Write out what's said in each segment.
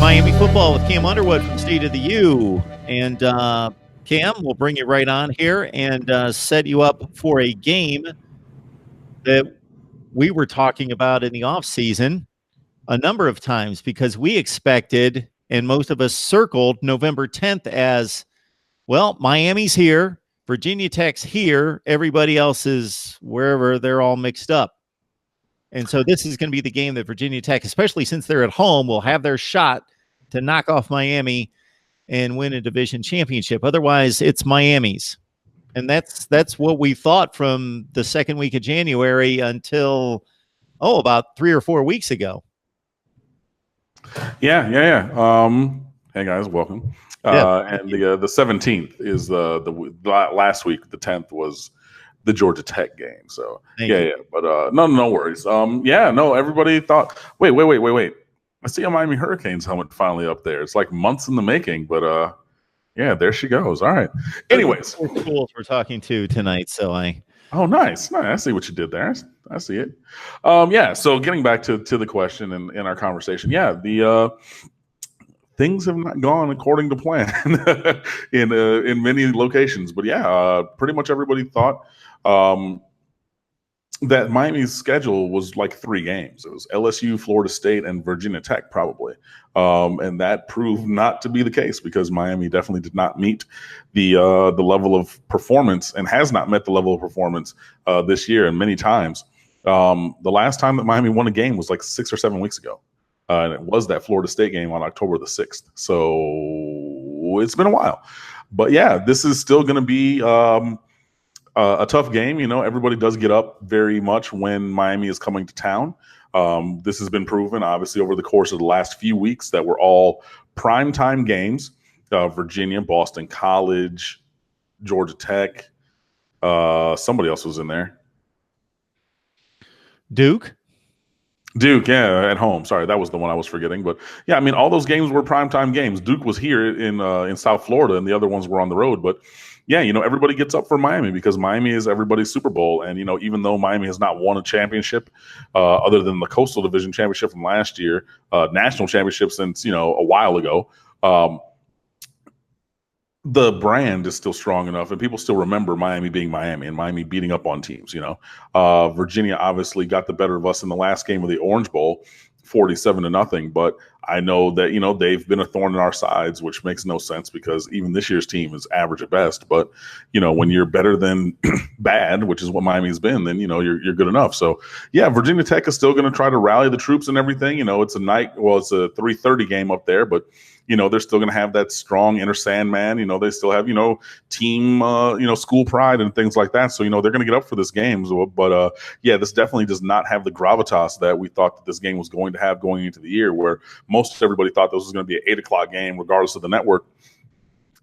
Miami football with Cam Underwood from State of the U. And Cam, we'll bring you right on here and set you up for a game that we were talking about in the offseason a number of times because we expected, and most of us circled November 10th as, well, Miami's here, Virginia Tech's here, everybody else is wherever, they're all mixed up. And so this is going to be the game that Virginia Tech, especially since they're at home, will have their shot to knock off Miami and win a division championship. Otherwise, it's Miami's. And that's what we thought from the second week of January until, about 3 or 4 weeks ago. Yeah. Hey, guys, welcome. And the 17th is the last week. The 10th was the Georgia Tech game. So but no worries. Everybody thought, wait. I see a Miami Hurricanes helmet finally up there. It's like months in the making, but there she goes. All right. Anyways, schools we're talking to tonight. So nice. I see what you did there. I see it. So getting back to the question and our conversation. The things have not gone according to plan in many locations, but pretty much everybody thought that Miami's schedule was like 3 games. It was LSU, Florida State, and Virginia Tech probably. And that proved not to be the case because Miami definitely did not meet the level of performance and has not met the level of performance this year and many times. The last time that Miami won a game was like 6 or 7 weeks ago. And it was that Florida State game on October the 6th. So it's been a while. But this is still going to be a tough game. Everybody does get up very much when Miami is coming to town. This has been proven, obviously, over the course of the last few weeks that were all primetime games. Virginia, Boston College, Georgia Tech. Somebody else was in there. Duke, at home. Sorry, that was the one I was forgetting. But all those games were primetime games. Duke was here in South Florida, and the other ones were on the road. But everybody gets up for Miami because Miami is everybody's Super Bowl. And even though Miami has not won a championship, other than the Coastal Division championship from last year, national championship since a while ago. The brand is still strong enough and people still remember Miami being Miami and Miami beating up on teams. Virginia obviously got the better of us in the last game of the Orange Bowl, 47-0. But I know that, they've been a thorn in our sides, which makes no sense because even this year's team is average at best. But, when you're better than bad, which is what Miami's been, then, you're good enough. So, Virginia Tech is still going to try to rally the troops and everything. It's a 3:30 game up there, but they're still going to have that strong inner Sandman. They still have, team, school pride and things like that. So, they're going to get up for this game. But, this definitely does not have the gravitas that we thought that this game was going to have going into the year, where most everybody thought this was going to be an 8 o'clock game, regardless of the network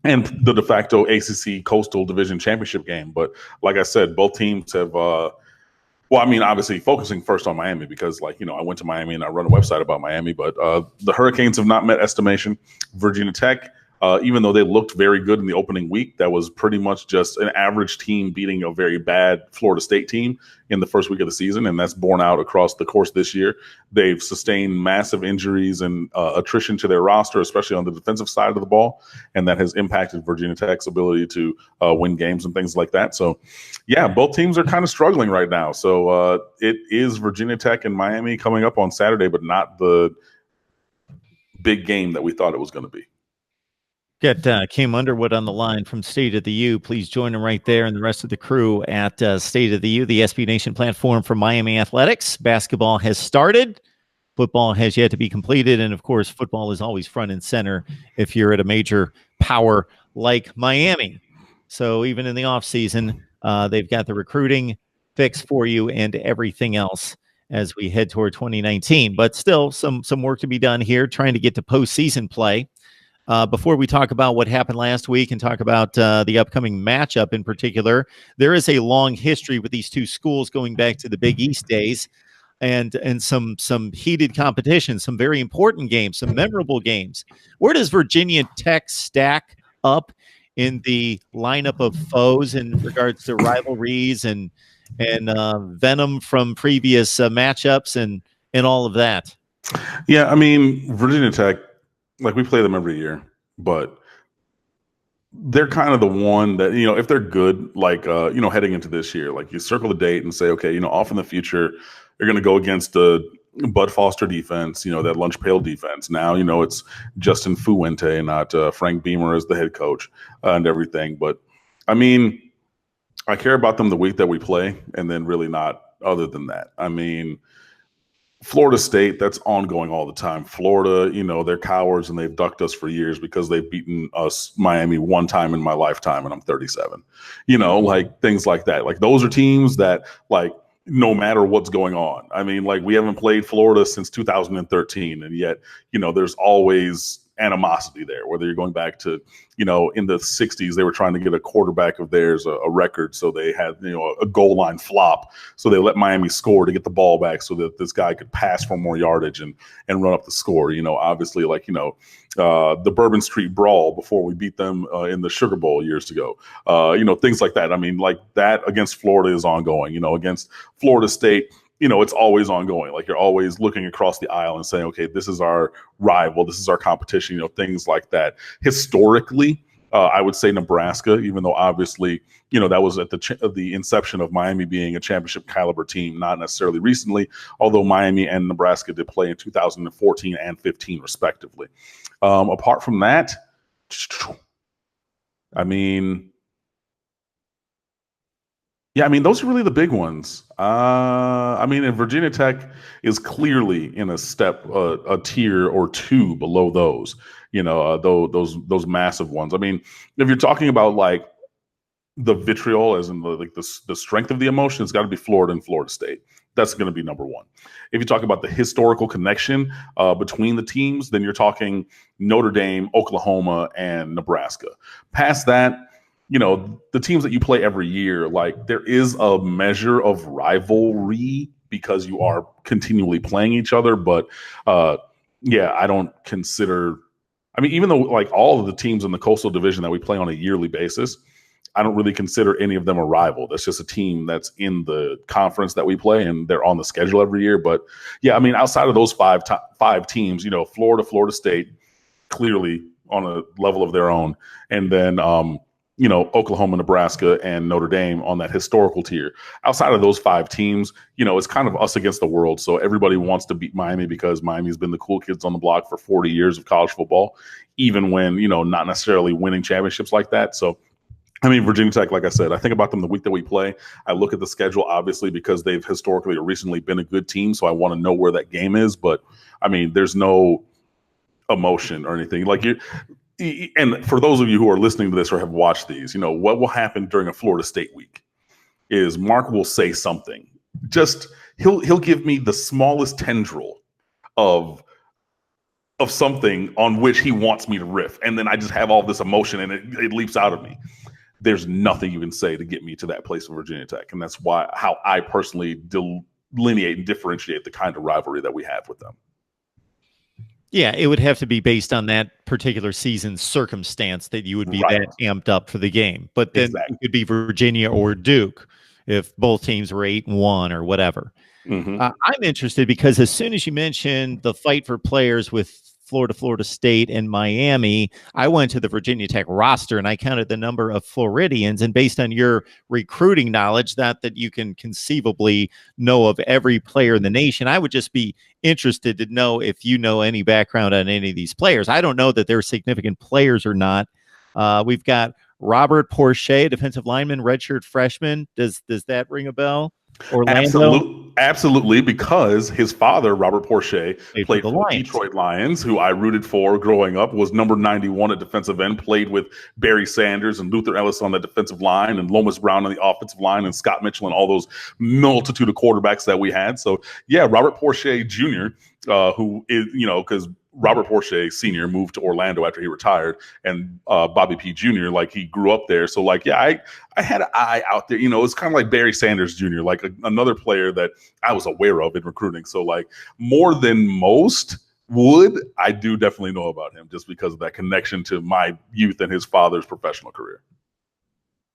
and the de facto ACC Coastal Division Championship game. But like I said, both teams have obviously focusing first on Miami because, I went to Miami and I run a website about Miami, but the Hurricanes have not met estimation. Virginia Tech, even though they looked very good in the opening week, that was pretty much just an average team beating a very bad Florida State team in the first week of the season, and that's borne out across the course this year. They've sustained massive injuries and attrition to their roster, especially on the defensive side of the ball, and that has impacted Virginia Tech's ability to win games and things like that. So, both teams are kind of struggling right now. So it is Virginia Tech and Miami coming up on Saturday, but not the big game that we thought it was going to be. Got Cam Underwood on the line from State of the U. Please join him right there and the rest of the crew at State of the U, the SB Nation platform for Miami athletics. Basketball has started. Football has yet to be completed. And, of course, football is always front and center if you're at a major power like Miami. So even in the offseason, they've got the recruiting fix for you and everything else as we head toward 2019. But still some work to be done here, trying to get to postseason play. Before we talk about what happened last week and talk about the upcoming matchup in particular, there is a long history with these two schools going back to the Big East days and some heated competition, some very important games, some memorable games. Where does Virginia Tech stack up in the lineup of foes in regards to rivalries and venom from previous matchups and all of that? Virginia Tech like we play them every year, but they're kind of the one that, if they're good, like, heading into this year, like you circle the date and say, okay, off in the future, you're going to go against the Bud Foster defense, that lunch pail defense. Now, it's Justin Fuente, not Frank Beamer as the head coach and everything. But I mean, I care about them the week that we play, and then really not other than that. I mean, Florida State, that's ongoing all the time. Florida, they're cowards and they've ducked us for years because they've beaten us, Miami, one time in my lifetime, and I'm 37. Like things like that. Like those are teams that, like, no matter what's going on. I mean, like we haven't played Florida since 2013, and yet, there's always animosity there, whether you're going back to, in the 60s, they were trying to get a quarterback of theirs a record. So they had, a goal line flop. So they let Miami score to get the ball back so that this guy could pass for more yardage and run up the score. Obviously, like, the Bourbon Street Brawl before we beat them in the Sugar Bowl years ago. Things like that. I mean, like that against Florida is ongoing. Against Florida State, it's always ongoing. Like you're always looking across the aisle and saying, okay, this is our rival. This is our competition, things like that. Historically, I would say Nebraska, even though obviously, that was at the inception of Miami being a championship caliber team, not necessarily recently, although Miami and Nebraska did play in 2014 and 15 respectively. Apart from that, I mean, yeah, I mean, those are really the big ones. I mean, and Virginia Tech is clearly in a tier or two below those, those massive ones. I mean, if you're talking about like the vitriol, as in the strength of the emotion, it's got to be Florida and Florida State. That's going to be number one. If you talk about the historical connection between the teams, then you're talking Notre Dame, Oklahoma, and Nebraska. Past that, the teams that you play every year, like there is a measure of rivalry because you are continually playing each other. But yeah, I don't consider, I mean, even though like all of the teams in the Coastal Division that we play on a yearly basis, I don't really consider any of them a rival. That's just a team that's in the conference that we play, and they're on the schedule every year. But yeah, I mean, outside of those five teams, Florida, Florida State, clearly on a level of their own. And then, Oklahoma, Nebraska, and Notre Dame on that historical tier. Outside of those five teams, it's kind of us against the world. So everybody wants to beat Miami because Miami's been the cool kids on the block for 40 years of college football, even when, not necessarily winning championships like that. So, I mean, Virginia Tech, like I said, I think about them the week that we play. I look at the schedule, obviously, because they've historically or recently been a good team. So I want to know where that game is. But, I mean, there's no emotion or anything. Like and for those of you who are listening to this or have watched these, what will happen during a Florida State week is Mark will say something. Just he'll give me the smallest tendril of something on which he wants me to riff, and then I just have all this emotion and it leaps out of me. There's nothing you can say to get me to that place of Virginia Tech, and that's how I personally delineate and differentiate the kind of rivalry that we have with them. Yeah, it would have to be based on that particular season's circumstance that you would be that amped up for the game. But then it could be Virginia or Duke if both teams were 8-1 or whatever. Mm-hmm. I'm interested because as soon as you mentioned the fight for players with Florida State, and Miami, I went to the Virginia Tech roster and I counted the number of Floridians. And based on your recruiting knowledge, that you can conceivably know of every player in the nation, I would just be interested to know if you know any background on any of these players. I don't know that they're significant players or not. We've got Robert Porcher, defensive lineman, redshirt freshman. Does that ring a bell? Orlando? Absolutely, because his father, Robert Porcher, played for the Detroit Lions, who I rooted for growing up, was number 91 at defensive end, played with Barry Sanders and Luther Ellis on the defensive line, and Lomas Brown on the offensive line, and Scott Mitchell and all those multitude of quarterbacks that we had. So, yeah, Robert Porcher Jr., who is, because Robert Porcher Sr. moved to Orlando after he retired, and Bobby P. Jr., like, he grew up there. So, like, yeah, I had an eye out there. It's kind of like Barry Sanders Jr., like another player that I was aware of in recruiting. So, like, more than most would, I do definitely know about him just because of that connection to my youth and his father's professional career.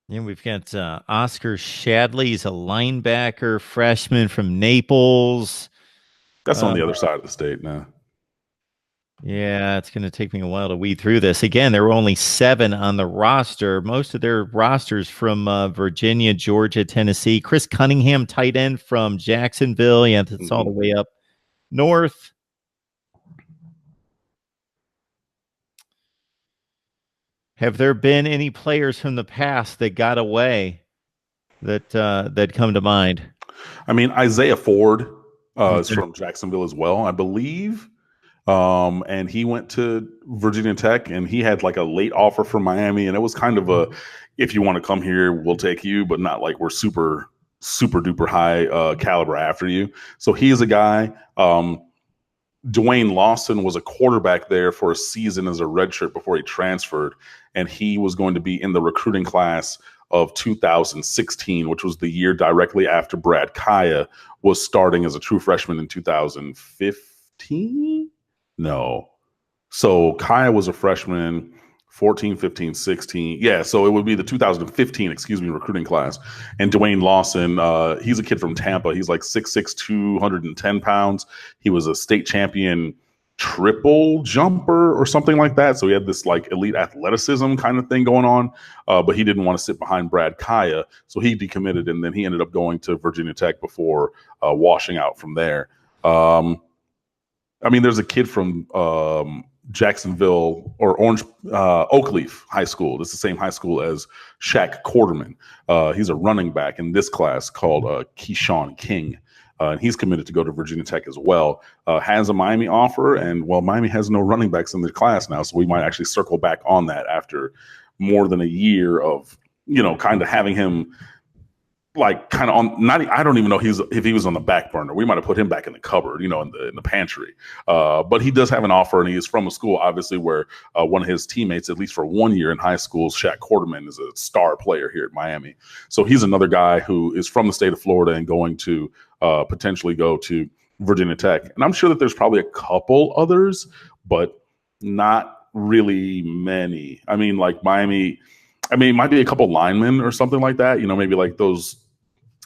And we've got Oscar Shadley. He's a linebacker, freshman from Naples. That's on the other side of the state now. Yeah, it's going to take me a while to weed through this. Again, there were only 7 on the roster. Most of their rosters from Virginia, Georgia, Tennessee. Chris Cunningham, tight end from Jacksonville. Yeah, that's all the way up north. Have there been any players from the past that got away that come to mind? I mean, Isaiah Ford is Okay. from Jacksonville as well, I believe. And he went to Virginia Tech, and he had like a late offer from Miami, and it was kind of a, if you want to come here, we'll take you, but not like we're super duper high caliber after you. So he is a guy. Dwayne Lawson was a quarterback there for a season as a redshirt before he transferred, and he was going to be in the recruiting class of 2016, which was the year directly after Brad Kaya was starting as a true freshman in 2015. No. So Kaya was a freshman 14, 15, 16. Yeah, so it would be the 2015, recruiting class. And Dwayne Lawson, he's a kid from Tampa. He's like 6'6", 210 pounds. He was a state champion triple jumper or something like that. So he had this like elite athleticism kind of thing going on, but he didn't want to sit behind Brad Kaya. So he decommitted, and then he ended up going to Virginia Tech before washing out from there. I mean, there's a kid from Jacksonville or Oakleaf High School. This is the same high school as Shaq Quarterman. He's a running back in this class called Keyshawn King. And he's committed to go to Virginia Tech as well. Has a Miami offer, and well, Miami has no running backs in the class now, so we might actually circle back on that after more than a year of, kind of having him like kind of on, not, I don't even know if he was on the back burner. We might have put him back in the cupboard, in the pantry. But he does have an offer, and he is from a school obviously where one of his teammates, at least for 1 year in high school, Shaq Quarterman, is a star player here at Miami. So he's another guy who is from the state of Florida and going to potentially go to Virginia Tech. And I'm sure that there's probably a couple others, but not really many. I mean, like Miami, it might be a couple linemen or something like that, maybe like those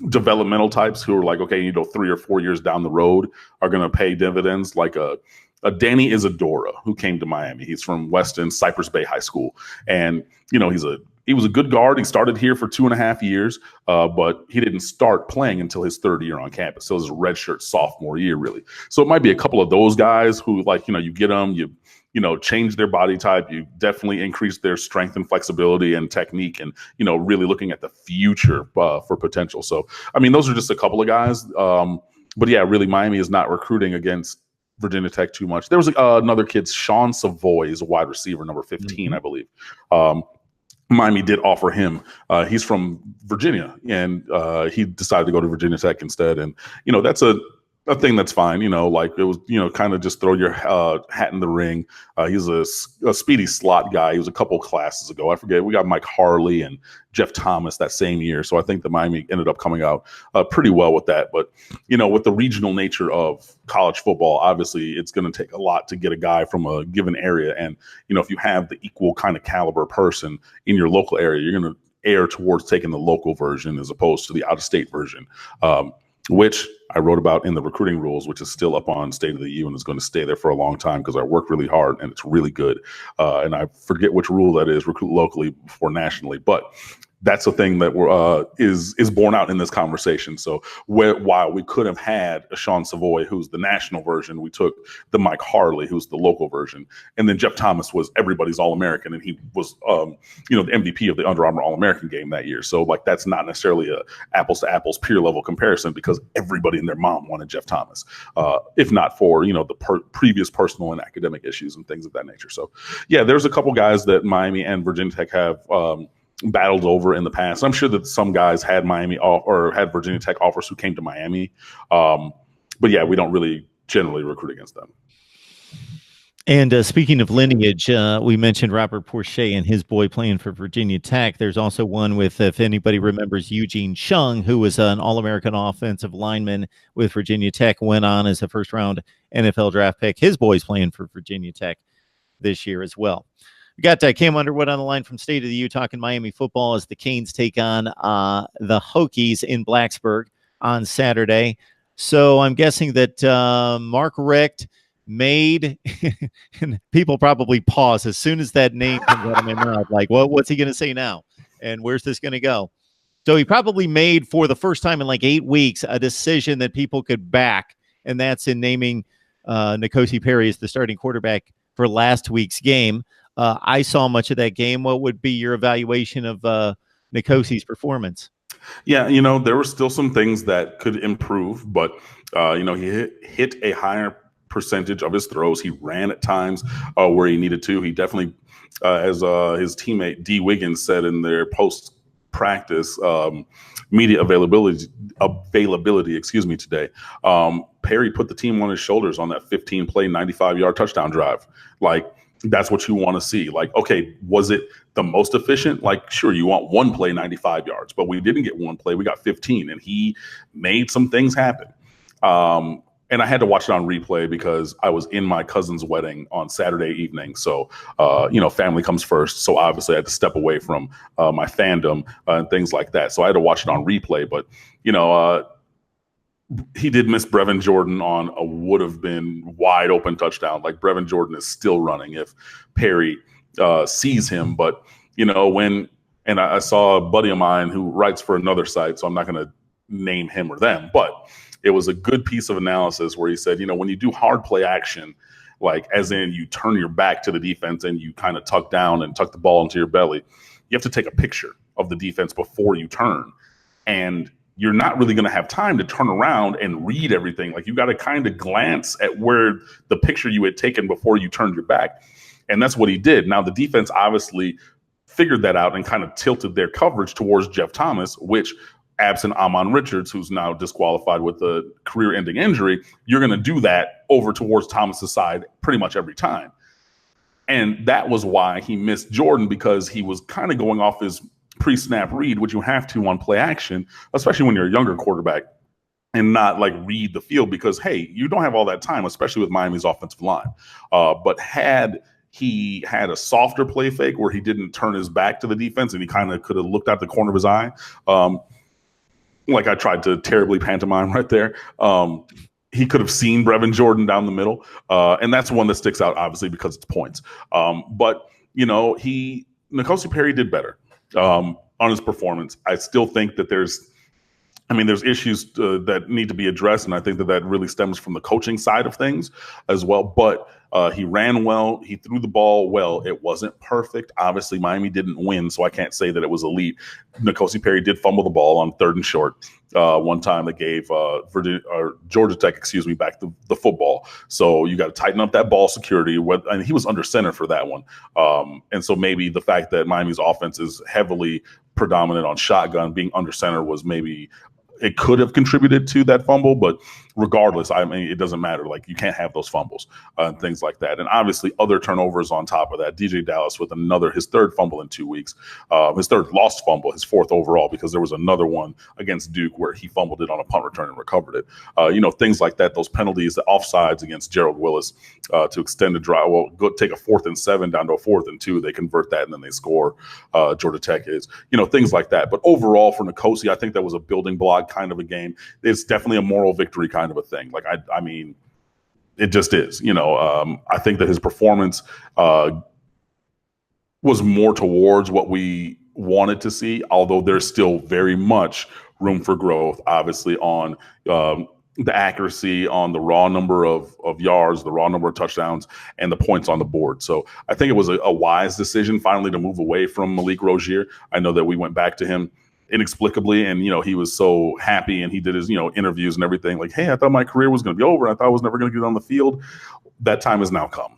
developmental types who are like, okay, 3 or 4 years down the road are going to pay dividends, like a Danny Isadora who came to Miami. He's from Weston Cypress Bay High School, and he was a good guard. He started here for 2.5 years, but he didn't start playing until his 3rd year on campus. So it was a redshirt sophomore year, really. So it might be a couple of those guys who, like, you get them, you change their body type, you definitely increase their strength and flexibility and technique, and really looking at the future for potential. So I mean, those are just a couple of guys, but yeah, really Miami is not recruiting against Virginia Tech too much. There was another kid, Sean Savoy, is a wide receiver, number 15, I believe. Miami did offer him. He's from Virginia, and he decided to go to Virginia Tech instead. And that's a thing that's fine, like it was, kind of just throw your hat in the ring. He's a speedy slot guy. He was a couple classes ago. I forget. We got Mike Harley and Jeff Thomas that same year. So I think the Miami ended up coming out pretty well with that. But, with the regional nature of college football, obviously it's going to take a lot to get a guy from a given area. And, if you have the equal kind of caliber person in your local area, you're going to err towards taking the local version as opposed to the out-of-state version. Which I wrote about in the recruiting rules, which is still up on State of the U and is going to stay there for a long time because I work really hard and it's really good. And I forget which rule that is, recruit locally before nationally. But that's a thing that is borne out in this conversation. So while we could have had a Sean Savoy, who's the national version, we took the Mike Harley, who's the local version, and then Jeff Thomas was everybody's All-American, and he was the MVP of the Under Armour All-American game that year. So like that's not necessarily a apples to apples peer level comparison because everybody and their mom wanted Jeff Thomas, if not for the previous personal and academic issues and things of that nature. So yeah, there's a couple guys that Miami and Virginia Tech have battled over in the past. I'm sure that some guys had Miami or had Virginia Tech offers who came to Miami. But yeah, we don't really generally recruit against them. And speaking of lineage, we mentioned Robert Porcher and his boy playing for Virginia Tech. There's also one with, if anybody remembers, Eugene Chung, who was an All-American offensive lineman with Virginia Tech, went on as a first-round NFL draft pick. His boy's playing for Virginia Tech this year as well. We got Cam Underwood on the line from State of the U talking Miami football as the Canes take on the Hokies in Blacksburg on Saturday. So I'm guessing that Mark Richt made, and people probably pause as soon as that name comes out of my mouth, like, what's he going to say now? And where's this going to go? So he probably made, for the first time in like 8 weeks, a decision that people could back, and that's in naming N'Kosi Perry as the starting quarterback for last week's game. I saw much of that game. What would be your evaluation of N'Kosi's performance? Yeah, there were still some things that could improve, but he hit a higher percentage of his throws. He ran at times where he needed to. He definitely, as his teammate D. Wiggins said in their post practice media availability, today, Perry put the team on his shoulders on that 15-play, 95-yard touchdown drive. Like, that's what you want to see. Like, okay, was it the most efficient? Like, sure, you want one play, 95 yards, but we didn't get one play. We got 15, and he made some things happen. And I had to watch it on replay because I was in my cousin's wedding on Saturday evening. So, family comes first. So obviously I had to step away from my fandom and things like that. So I had to watch it on replay. But, he did miss Brevin Jordan on a would have been wide open touchdown. Like, Brevin Jordan is still running if Perry sees him. But, I saw a buddy of mine who writes for another site, so I'm not going to name him or them, but it was a good piece of analysis where he said, when you do hard play action, like as in you turn your back to the defense and you kind of tuck down and tuck the ball into your belly, you have to take a picture of the defense before you turn. And you're not really going to have time to turn around and read everything. Like, you got to kind of glance at where the picture you had taken before you turned your back. And that's what he did. Now, the defense obviously figured that out and kind of tilted their coverage towards Jeff Thomas, which, absent Amon Richards, who's now disqualified with a career-ending injury, you're going to do that over towards Thomas's side pretty much every time. And that was why he missed Jordan, because he was kind of going off his pre-snap read, which you have to on play action, especially when you're a younger quarterback, and not like read the field, because, hey, you don't have all that time, especially with Miami's offensive line. But had he had a softer play fake where he didn't turn his back to the defense and he kind of could have looked out the corner of his eye, like I tried to terribly pantomime right there, he could have seen Brevin Jordan down the middle. And that's one that sticks out, obviously, because it's points. But N'Kosi Perry did better on his performance. I still think that there's issues that need to be addressed, and I think that really stems from the coaching side of things as well. But he ran well. He threw the ball well. It wasn't perfect. Obviously, Miami didn't win, so I can't say that it was elite. N'Kosi Perry did fumble the ball on 3rd and short one time that gave Georgia Tech, back the football. So you got to tighten up that ball security. And he was under center for that one. And so maybe the fact that Miami's offense is heavily predominant on shotgun, being under center was maybe – it could have contributed to that fumble, but regardless, it doesn't matter. Like, you can't have those fumbles and things like that. And obviously other turnovers on top of that. DJ Dallas with his 3rd fumble in 2 weeks, his 3rd lost fumble, his 4th overall, because there was another one against Duke where he fumbled it on a punt return and recovered it. Things like that, those penalties, the offsides against Gerald Willis to extend the drive. Well, go take a 4th and 7 down to a 4th and 2. They convert that and then they score. Georgia Tech is, things like that. But overall for N'Kosi, I think that was a building block kind of a game. It's definitely a moral victory kind of a thing. Like, it just is. I think that his performance was more towards what we wanted to see, although there's still very much room for growth, obviously, on the accuracy, on the raw number of yards, the raw number of touchdowns, and the points on the board. So I think it was a wise decision finally to move away from Malik Rozier. I know that we went back to him inexplicably, and he was so happy, and he did his interviews and everything, like, hey, I thought my career was going to be over. I thought I was never going to get on the field. That time has now come,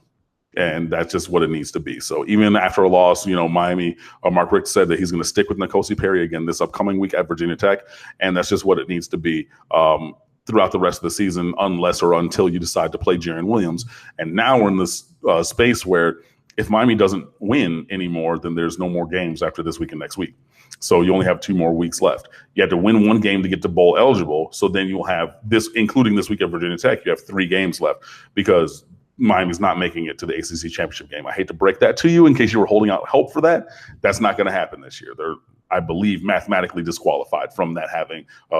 and that's just what it needs to be. So even after a loss, Miami, Mark Richt said that he's going to stick with N'Kosi Perry again this upcoming week at Virginia Tech, and that's just what it needs to be throughout the rest of the season, unless or until you decide to play Jarren Williams. And now we're in this space where if Miami doesn't win anymore, then there's no more games after this week and next week. So you only have 2 more weeks left. You have to win 1 game to get to bowl eligible. So then you'll have this, including this week at Virginia Tech, you have 3 games left because Miami's not making it to the ACC championship game. I hate to break that to you in case you were holding out hope for that. That's not going to happen this year. They're, I believe, mathematically disqualified from that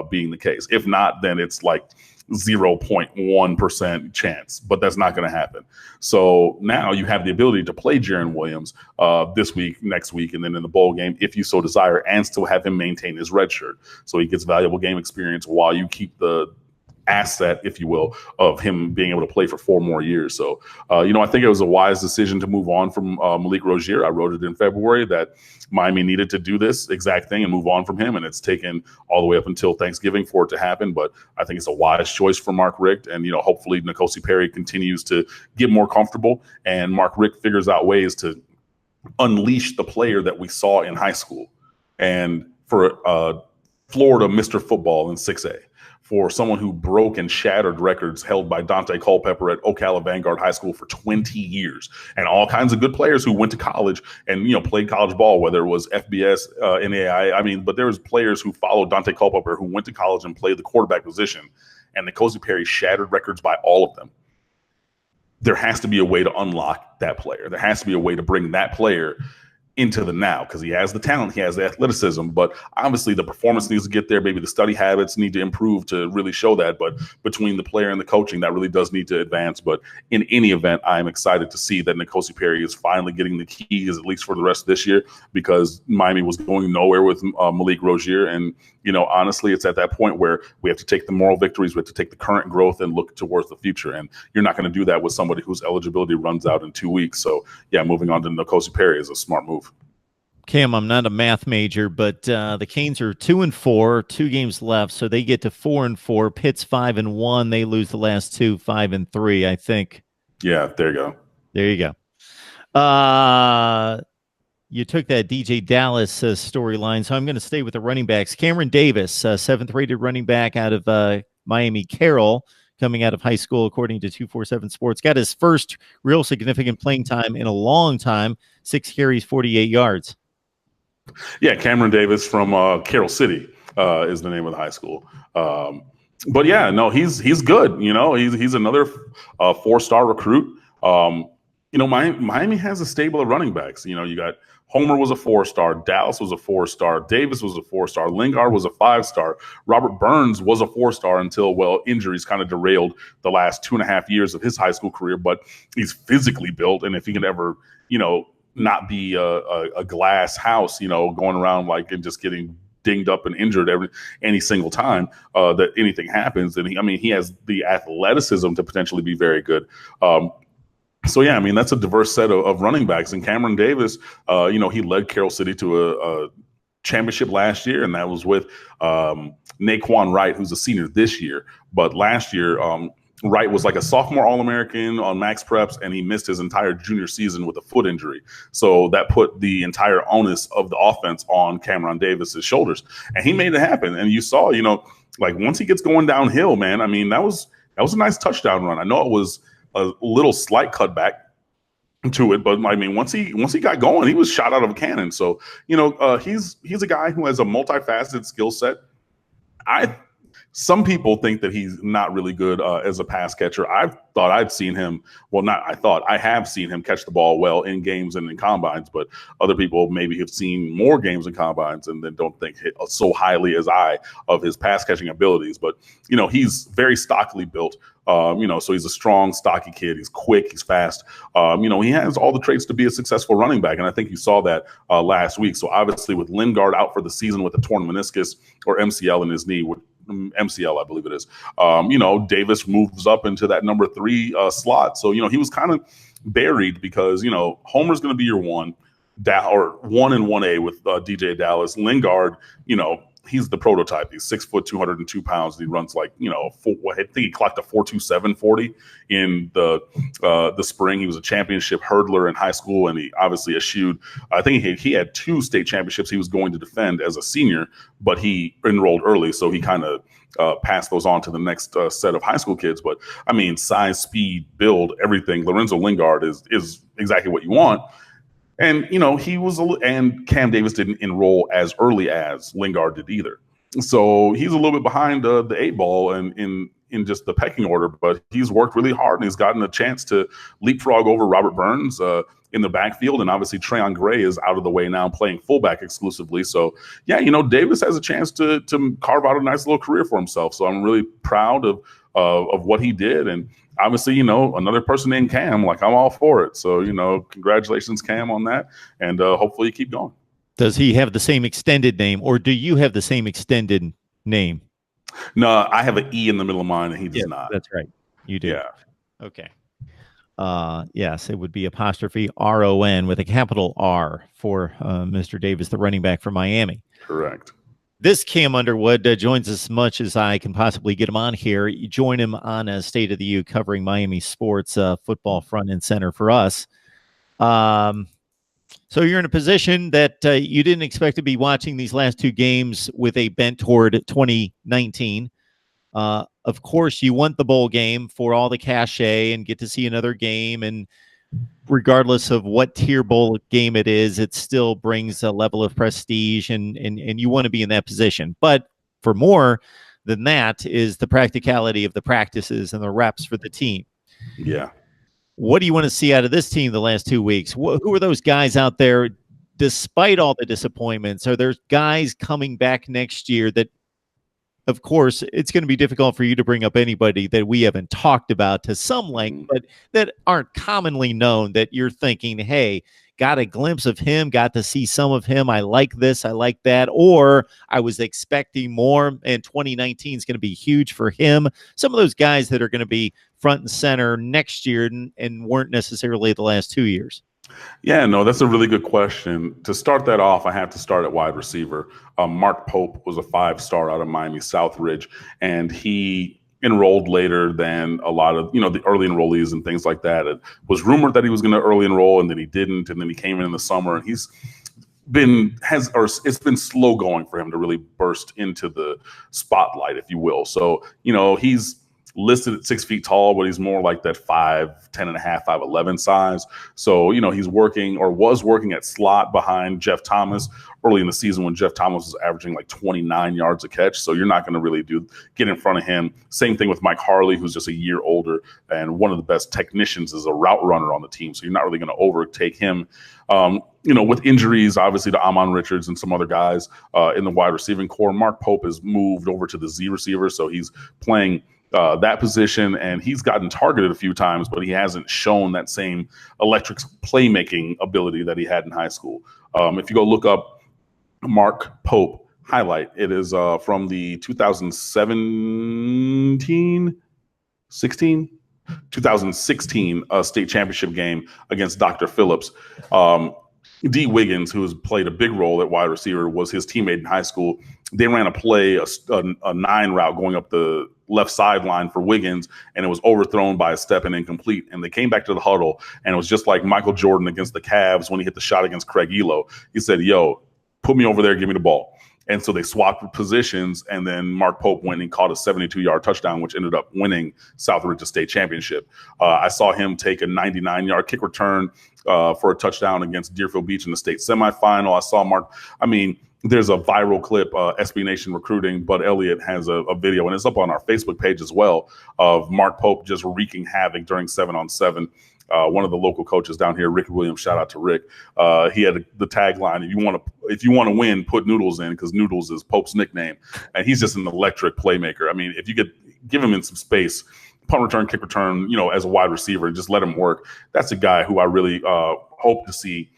being the case. If not, then it's like 0.1% chance, but that's not going to happen. So now you have the ability to play Jaron Williams this week, next week, and then in the bowl game, if you so desire, and still have him maintain his red shirt. So he gets valuable game experience while you keep the asset, if you will, of him being able to play for 4 more years. So, I think it was a wise decision to move on from Malik Rozier. I wrote it in February that Miami needed to do this exact thing and move on from him. And it's taken all the way up until Thanksgiving for it to happen. But I think it's a wise choice for Mark Richt. And, hopefully N'Kosi Perry continues to get more comfortable and Mark Richt figures out ways to unleash the player that we saw in high school. And for Florida Mr. Football in 6A, for someone who broke and shattered records held by Dante Culpepper at Ocala Vanguard High School for 20 years, and all kinds of good players who went to college and, played college ball, whether it was FBS, NAI. But there was players who followed Dante Culpepper who went to college and played the quarterback position, and N'Kosi Perry shattered records by all of them. There has to be a way to unlock that player. There has to be a way to bring that player into the now, because he has the talent, he has the athleticism, but obviously the performance needs to get there. Maybe the study habits need to improve to really show that. But between the player and the coaching, that really does need to advance. But in any event, I'm excited to see that N'Kosi Perry is finally getting the keys, at least for the rest of this year, because Miami was going nowhere with Malik Rozier. And, honestly, it's at that point where we have to take the moral victories, we have to take the current growth and look towards the future. And you're not going to do that with somebody whose eligibility runs out in 2 weeks. So, yeah, moving on to N'Kosi Perry is a smart move. Cam, I'm not a math major, but the Canes are 2-4, 2 games left, so they get to 4-4. Pitt's 5-1. They lose the last 2, 5-3, I think. Yeah, there you go. There you go. You took that DJ Dallas storyline, so I'm going to stay with the running backs. Cameron Davis, 7th-rated running back out of Miami Carroll, coming out of high school, according to 247 Sports. Got his first real significant playing time in a long time, 6 carries, 48 yards. Yeah, Cameron Davis from Carroll City is the name of the high school. But yeah, no, he's good. He's another 4-star recruit. Miami has a stable of running backs. You got Homer was a 4-star, Dallas was a 4-star, Davis was a 4-star, Lingard was a 5-star, Robert Burns was a 4-star until, injuries kind of derailed the last 2.5 years of his high school career. But he's physically built, and if he can ever, not be a glass house, going around and just getting dinged up and injured any single time that anything happens, then he has the athleticism to potentially be very good. So yeah, that's a diverse set of running backs. And Cameron Davis, he led Carroll City to a championship last year, and that was with Naquan Wright, who's a senior this year. But last year, Wright was like a sophomore All-American on max preps, and he missed his entire junior season with a foot injury. So that put the entire onus of the offense on Cameron Davis's shoulders, and he made it happen. And you saw, once he gets going downhill, man, that was a nice touchdown run. I know it was a little slight cutback to it, but once he got going, he was shot out of a cannon. So he's a guy who has a multifaceted skill set. Some people think that he's not really good as a pass catcher. I have seen him catch the ball well in games and in combines, but other people maybe have seen more games and combines and then don't think so highly as I of his pass catching abilities. But, he's very stockily built. So he's a strong, stocky kid. He's quick. He's fast. He has all the traits to be a successful running back. And I think you saw that last week. So obviously with Lingard out for the season with a torn meniscus or MCL in his knee, MCL, I believe it is. Davis moves up into that number 3 slot. So, he was kind of buried because, Homer's going to be your 1 or 1 and 1A with DJ Dallas. Lingard, he's the prototype. He's 6 foot, 202 pounds. And he runs I think he clocked a 4.27 40 in the spring. He was a championship hurdler in high school, and he obviously eschewed. I think he had 2 state championships he was going to defend as a senior, but he enrolled early, so he kind of passed those on to the next set of high school kids. But size, speed, build, everything. Lorenzo Lingard is exactly what you want. And, and Cam Davis didn't enroll as early as Lingard did either. So he's a little bit behind the 8 ball and in just the pecking order, but he's worked really hard and he's gotten a chance to leapfrog over Robert Burns in the backfield. And obviously Trayon Gray is out of the way now, playing fullback exclusively. So yeah, Davis has a chance to carve out a nice little career for himself. So I'm really proud of of what he did. And obviously, another person named Cam, like, I'm all for it. So, congratulations, Cam, on that. And hopefully you keep going. Does he have the same extended name, or do you have the same extended name? No, I have an E in the middle of mine, and he does not. That's right. You do. Yeah. Okay. Yes, it would be apostrophe RON with a capital R for Mr. Davis, the running back for Miami. Correct. This Cam Underwood joins us as much as I can possibly get him on here. You join him on State of the U covering Miami sports, football front and center for us. So you're in a position that you didn't expect to be watching these last two games with a bent toward 2019. Of course, you want the bowl game for all the cachet and get to see another game. And regardless of what tier bowl game it is, it still brings a level of prestige, and you want to be in that position. But for more than that is the practicality of the practices and the reps for the team. Yeah. What do you want to see out of this team the last 2 weeks? Who are those guys out there, despite all the disappointments? Are there guys coming back next year that, of course, it's going to be difficult for you to bring up anybody that we haven't talked about to some length, but that aren't commonly known, that you're thinking, hey, got a glimpse of him, got to see some of him. I like this, I like that, or I was expecting more, and 2019 is going to be huge for him. Some of those guys that are going to be front and center next year and weren't necessarily the last 2 years. Yeah, no, that's a really good question. To start that off, I have to start at wide receiver. Mark Pope was a 5-star out of Miami Southridge, and he enrolled later than a lot of, the early enrollees and things like that. It was rumored that he was going to early enroll, and then he didn't, and then he came in the summer, and it's been slow going for him to really burst into the spotlight, if you will. So, he's listed at 6 feet tall, but he's more like that 5'10 and a half, 5'11 size. So, he's was working at slot behind Jeff Thomas early in the season when Jeff Thomas was averaging like 29 yards a catch. So you're not going to really get in front of him. Same thing with Mike Harley, who's just a year older and one of the best technicians as a route runner on the team. So you're not really going to overtake him. With injuries, obviously, to Amon Richards and some other guys in the wide receiving core, Mark Pope has moved over to the Z receiver. So he's playing that position, and he's gotten targeted a few times, but he hasn't shown that same electric playmaking ability that he had in high school. If you go look up Mark Pope highlight, it is from the 2016 state championship game against Dr. Phillips. D. Wiggins, who has played a big role at wide receiver, was his teammate in high school. They ran a play, a 9 route going up the left sideline for Wiggins, and it was overthrown by a step and incomplete. And they came back to the huddle, and it was just like Michael Jordan against the Cavs when he hit the shot against Craig Elo. He said, "Yo, put me over there, give me the ball." And so they swapped positions, and then Mark Pope went and caught a 72-yard touchdown, which ended up winning Southridge the state championship. I saw him take a 99-yard kick return for a touchdown against Deerfield Beach in the state semifinal. I saw there's a viral clip, SB Nation Recruiting, Bud Elliott has a video, and it's up on our Facebook page as well, of Mark Pope just wreaking havoc during 7-on-7. One of the local coaches down here, Rick Williams, shout out to Rick. He had the tagline, if you want to win, put Noodles in, because Noodles is Pope's nickname. And he's just an electric playmaker. I mean, if you could give him in some space, punt return, kick return, as a wide receiver, and just let him work. That's a guy who I really hope to see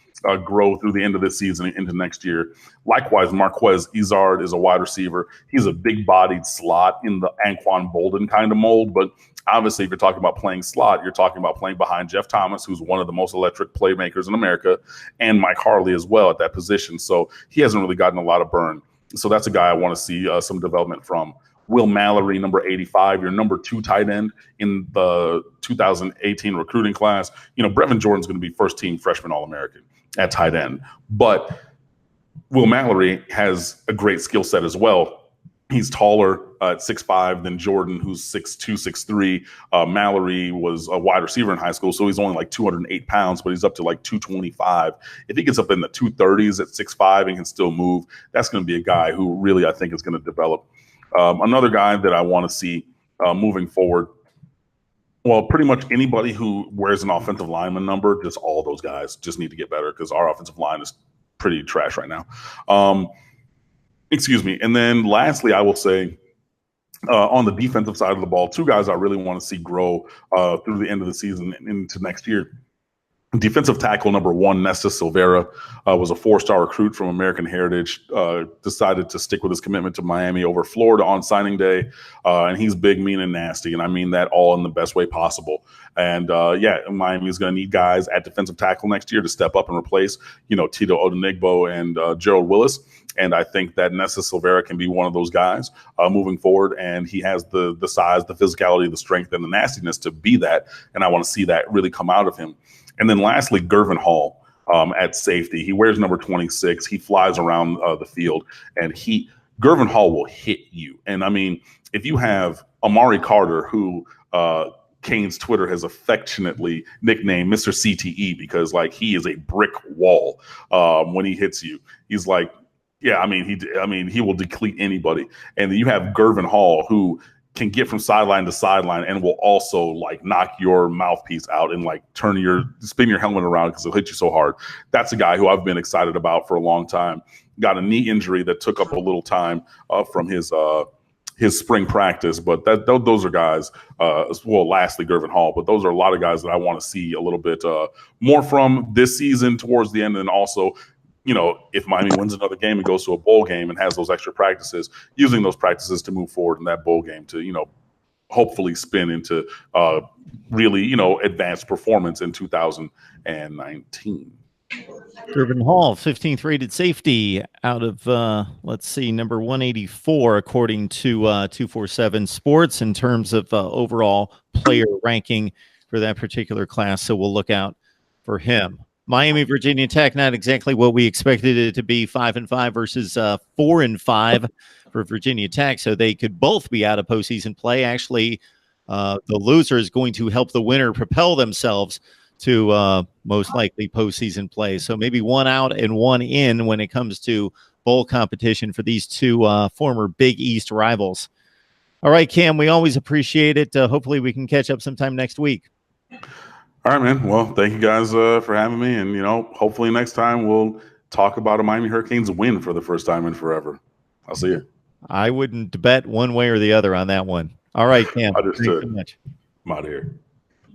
grow through the end of this season and into next year. Likewise, Marquez Izard is a wide receiver. He's a big-bodied slot in the Anquan Bolden kind of mold, but obviously, if you're talking about playing slot, you're talking about playing behind Jeff Thomas, who's one of the most electric playmakers in America, and Mike Harley as well at that position. So he hasn't really gotten a lot of burn. So that's a guy I want to see some development from. Will Mallory, number 85, your number 2 tight end in the 2018 recruiting class. Brevin Jordan's going to be first-team freshman All-American at tight end. But Will Mallory has a great skill set as well. He's taller at 6'5" than Jordan, who's 6'2", 6'3". Mallory was a wide receiver in high school, so he's only like 208 pounds, but he's up to like 225. If he gets up in the 230s at 6'5" and can still move, that's going to be a guy who really I think is going to develop. Another guy that I want to see moving forward, well, pretty much anybody who wears an offensive lineman number, just all those guys just need to get better, because our offensive line is pretty trash right now. Excuse me. And then lastly, I will say On the defensive side of the ball, two guys I really want to see grow through the end of the season and into next year. Defensive tackle number one, Nesta Silvera, was a 4-star recruit from American Heritage, decided to stick with his commitment to Miami over Florida on signing day. And he's big, mean, and nasty. And I mean that all in the best way possible. And Miami is going to need guys at defensive tackle next year to step up and replace, Tito Odenigbo and Gerald Willis. And I think that Nesta Silvera can be one of those guys moving forward. And he has the size, the physicality, the strength, and the nastiness to be that. And I want to see that really come out of him. And then lastly, Gervin Hall at safety. He wears number 26. He flies around the field, and Gervin Hall will hit you. And I mean, if you have Amari Carter, who Kane's Twitter has affectionately nicknamed Mr. CTE because he is a brick wall when he hits you. He's like, yeah, he will deplete anybody. And then you have Gervin Hall, who can get from sideline to sideline and will also knock your mouthpiece out and spin your helmet around because it'll hit you so hard. That's a guy who I've been excited about for a long time. Got a knee injury that took up a little time from his spring practice, but those are guys. Lastly, Gervin Hall, but those are a lot of guys that I want to see a little bit more from this season towards the end, and also, if Miami wins another game and goes to a bowl game and has those extra practices, using those practices to move forward in that bowl game to, hopefully spin into really, advanced performance in 2019. Gervin Hall, 15th rated safety out of, number 184, according to 247 Sports in terms of overall player ranking for that particular class. So we'll look out for him. Miami, Virginia Tech, not exactly what we expected it to be, 5-5 versus 4-5 for Virginia Tech. So they could both be out of postseason play. Actually, the loser is going to help the winner propel themselves to most likely postseason play. So maybe one out and one in when it comes to bowl competition for these two former Big East rivals. All right, Cam, we always appreciate it. Hopefully we can catch up sometime next week. All right, man. Well, thank you guys for having me. And, hopefully next time we'll talk about a Miami Hurricanes win for the first time in forever. I'll see you. I wouldn't bet one way or the other on that one. All right, Cam. Understood. Thanks so much. I'm out of here.